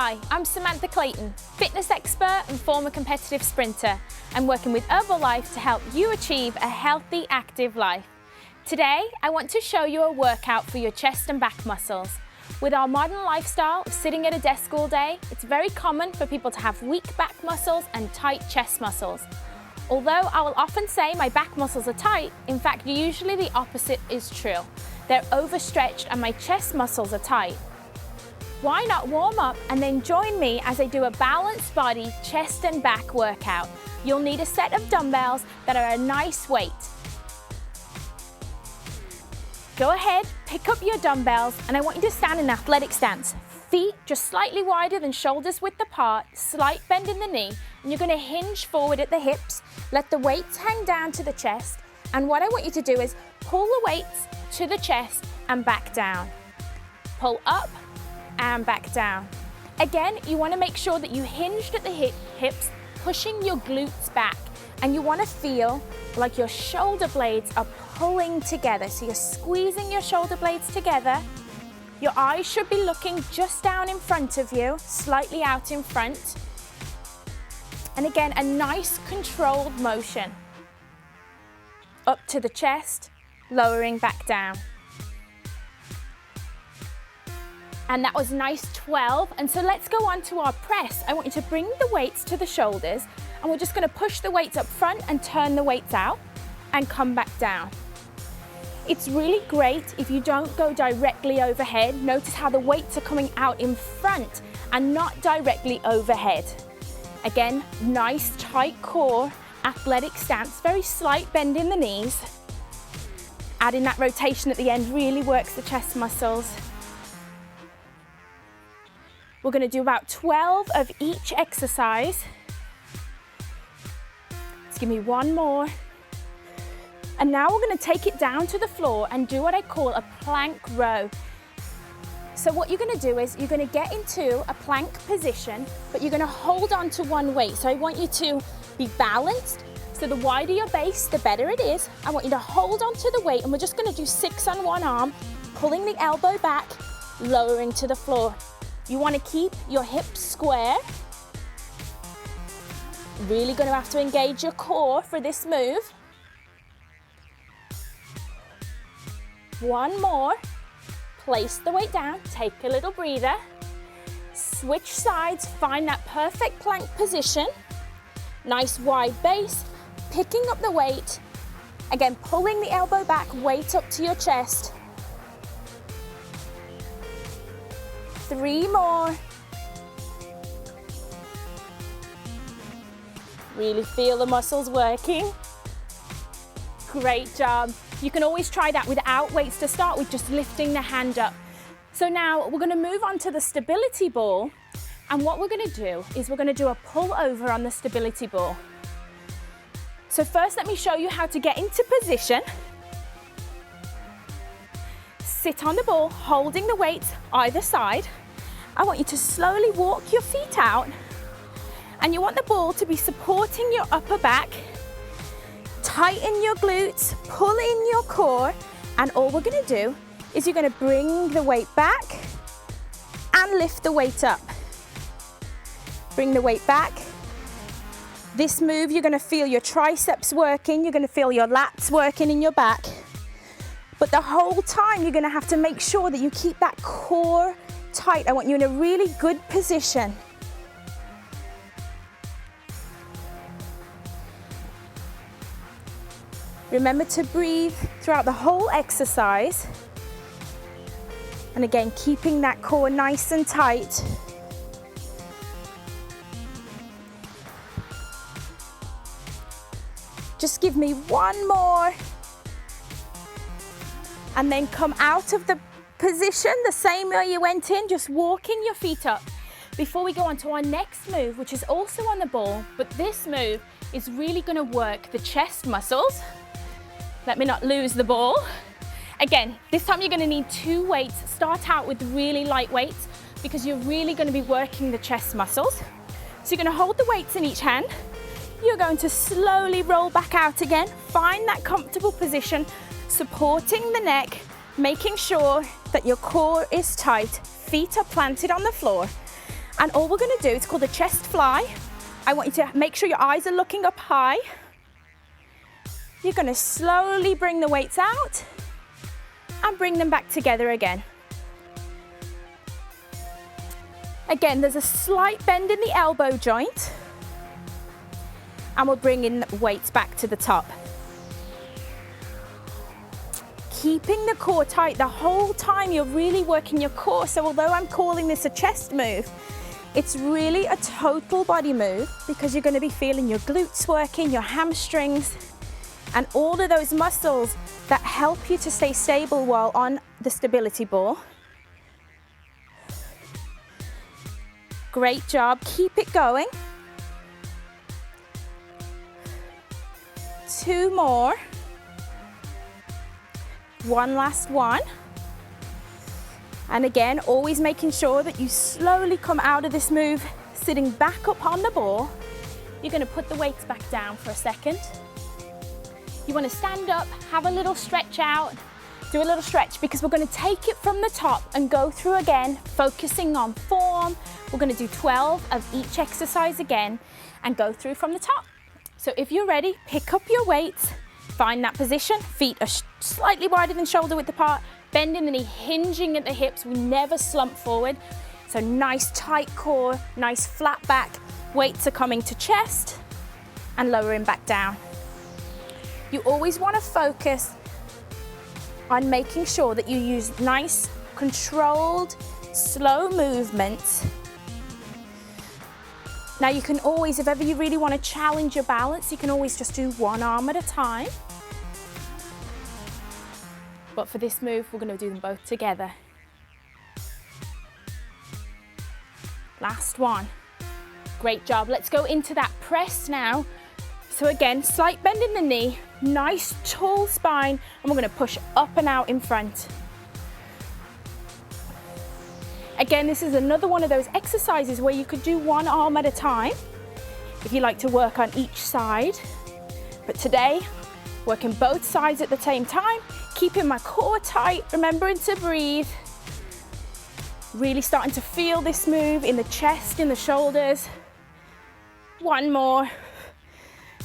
Hi, I'm Samantha Clayton, fitness expert and former competitive sprinter. I'm working with Herbalife to help you achieve a healthy, active life. Today, I want to show you a workout for your chest and back muscles. With our modern lifestyle of sitting at a desk all day, it's very common for people to have weak back muscles and tight chest muscles. Although I will often say my back muscles are tight, in fact, usually the opposite is true. They're overstretched and my chest muscles are tight. Why not warm up and then join me as I do a balanced body chest and back workout. You'll need a set of dumbbells that are a nice weight. Go ahead, pick up your dumbbells, and I want you to stand in an athletic stance. Feet just slightly wider than shoulders width apart, slight bend in the knee, and you're going to hinge forward at the hips. Let the weights hang down to the chest, and what I want you to do is pull the weights to the chest and back down. Pull up and back down. Again, you want to make sure that you hinged at the hips, pushing your glutes back, and you want to feel like your shoulder blades are pulling together. So you're squeezing your shoulder blades together. Your eyes should be looking just down in front of you, slightly out in front. And again, a nice controlled motion. Up to the chest, lowering back down. And that was nice 12. And so let's go on to our press. I want you to bring the weights to the shoulders, and we're just going to push the weights up front and turn the weights out and come back down. It's really great if you don't go directly overhead. Notice how the weights are coming out in front and not directly overhead. Again, nice tight core, athletic stance, very slight bend in the knees. Adding that rotation at the end really works the chest muscles. We're going to do about 12 of each exercise. Let's give me one more. And now we're going to take it down to the floor and do what I call a plank row. So what you're going to do is you're going to get into a plank position, but you're going to hold on to one weight. So I want you to be balanced. So the wider your base, the better it is. I want you to hold on to the weight, and we're just going to do 6 on one arm, pulling the elbow back, lowering to the floor. You want to keep your hips square. Really going to have to engage your core for this move. One more. Place the weight down, take a little breather. Switch sides, find that perfect plank position. Nice wide base, picking up the weight. Again, pulling the elbow back, weight up to your chest. 3 more. Really feel the muscles working. Great job. You can always try that without weights to start with, just lifting the hand up. So now we're going to move on to the stability ball. And what we're going to do is we're going to do a pull over on the stability ball. So first, let me show you how to get into position. Sit on the ball, holding the weights either side. I want you to slowly walk your feet out, and you want the ball to be supporting your upper back. Tighten your glutes, pull in your core, and all we're going to do is you're going to bring the weight back and lift the weight up. Bring the weight back. This move, you're going to feel your triceps working, you're going to feel your lats working in your back. But the whole time, you're going to have to make sure that you keep that core tight. I want you in a really good position. Remember to breathe throughout the whole exercise. And again, keeping that core nice and tight. Just give me one more. And then come out of the position the same way you went in, just walking your feet up. Before we go on to our next move, which is also on the ball, but this move is really going to work the chest muscles. Let me not lose the ball. Again, this time you're going to need 2 weights. Start out with really light weights because you're really going to be working the chest muscles. So you're going to hold the weights in each hand. You're going to slowly roll back out again. Find that comfortable position, supporting the neck, making sure that your core is tight, feet are planted on the floor. And all we're gonna do, it's called a chest fly. I want you to make sure your eyes are looking up high. You're gonna slowly bring the weights out and bring them back together again. Again, there's a slight bend in the elbow joint, and we'll bring in the weights back to the top. Keeping the core tight the whole time, you're really working your core. So although I'm calling this a chest move, it's really a total body move because you're going to be feeling your glutes working, your hamstrings, and all of those muscles that help you to stay stable while on the stability ball. Great job, keep it going. 2 more. One last one. And again, always making sure that you slowly come out of this move, sitting back up on the ball. You're gonna put the weights back down for a second. You wanna stand up, have a little stretch out, do a little stretch because we're gonna take it from the top and go through again, focusing on form. We're gonna do 12 of each exercise again and go through from the top. So if you're ready, pick up your weights, find that position, feet are slightly wider than shoulder width apart, bending the knee, hinging at the hips, we never slump forward. So nice tight core, nice flat back, weights are coming to chest and lowering back down. You always want to focus on making sure that you use nice, controlled, slow movements. Now you can always, if ever you really want to challenge your balance, you can always just do one arm at a time. But for this move, we're going to do them both together. Last one. Great job. Let's go into that press now. So again, slight bend in the knee, nice tall spine, and we're going to push up and out in front. Again, this is another one of those exercises where you could do one arm at a time if you like to work on each side. But today, working both sides at the same time, keeping my core tight, remembering to breathe. Really starting to feel this move in the chest, in the shoulders. One more.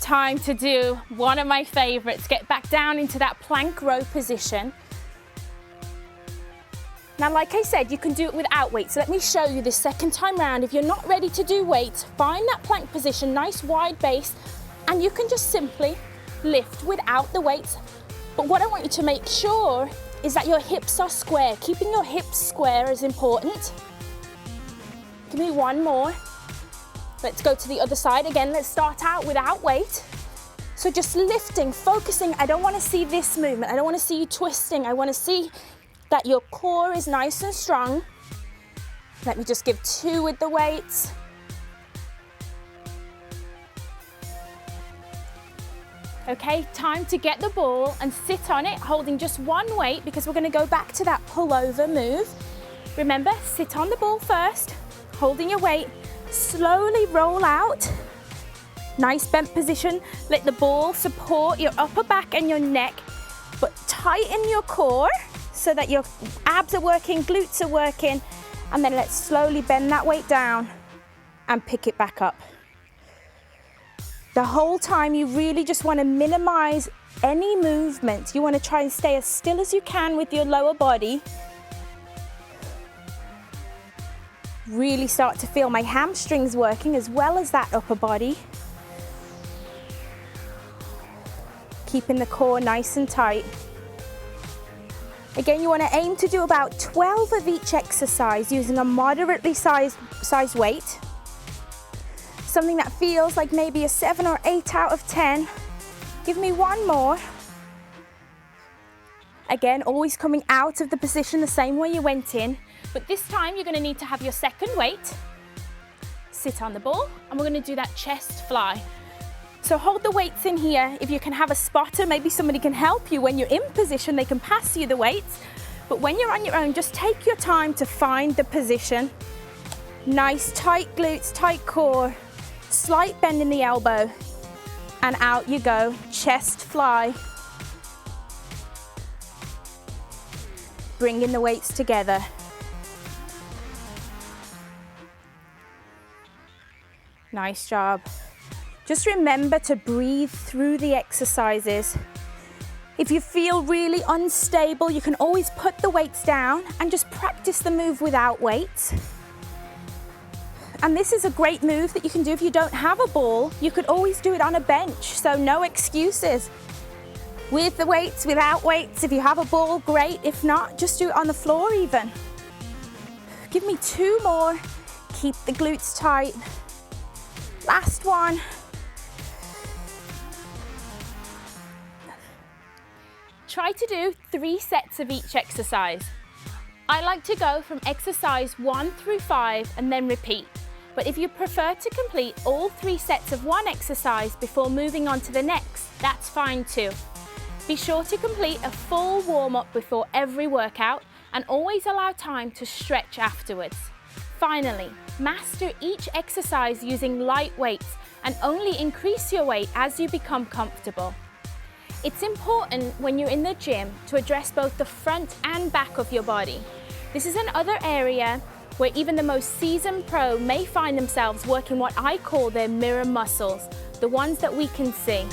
Time to do one of my favorites. Get back down into that plank row position. Now, like I said, you can do it without weights. So let me show you this second time round. If you're not ready to do weights, find that plank position, nice wide base, and you can just simply lift without the weights. But what I want you to make sure is that your hips are square. Keeping your hips square is important. Give me one more. Let's go to the other side. Again, let's start out without weight. So just lifting, focusing. I don't want to see this movement. I don't want to see you twisting. I want to see that your core is nice and strong. Let me just give 2 with the weights. Okay, time to get the ball and sit on it, holding just one weight because we're going to go back to that pull-over move. Remember, sit on the ball first, holding your weight, slowly roll out. Nice bent position. Let the ball support your upper back and your neck, but tighten your core so that your abs are working, glutes are working, and then let's slowly bend that weight down and pick it back up. The whole time you really just want to minimize any movement. You want to try and stay as still as you can with your lower body. Really start to feel my hamstrings working as well as that upper body. Keeping the core nice and tight. Again, you want to aim to do about 12 of each exercise using a moderately sized weight. Something that feels like maybe a 7 or 8 out of 10. Give me one more. Again, always coming out of the position the same way you went in, but this time you're going to need to have your second weight. Sit on the ball, and we're going to do that chest fly. So hold the weights in here. If you can have a spotter, maybe somebody can help you. When you're in position, they can pass you the weights. But when you're on your own, just take your time to find the position. Nice tight glutes, tight core. Slight bend in the elbow, and out you go, chest fly. Bringing the weights together. Nice job. Just remember to breathe through the exercises. If you feel really unstable, you can always put the weights down and just practice the move without weights. And this is a great move that you can do if you don't have a ball. You could always do it on a bench, so no excuses. With the weights, without weights, if you have a ball, great. If not, just do it on the floor even. Give me 2 more. Keep the glutes tight. Last one. Try to do 3 sets of each exercise. I like to go from exercise 1 through 5 and then repeat. But if you prefer to complete all 3 sets of one exercise before moving on to the next, that's fine too. Be sure to complete a full warm-up before every workout and always allow time to stretch afterwards. Finally, master each exercise using light weights and only increase your weight as you become comfortable. It's important when you're in the gym to address both the front and back of your body. This is another area where even the most seasoned pro may find themselves working what I call their mirror muscles, the ones that we can see.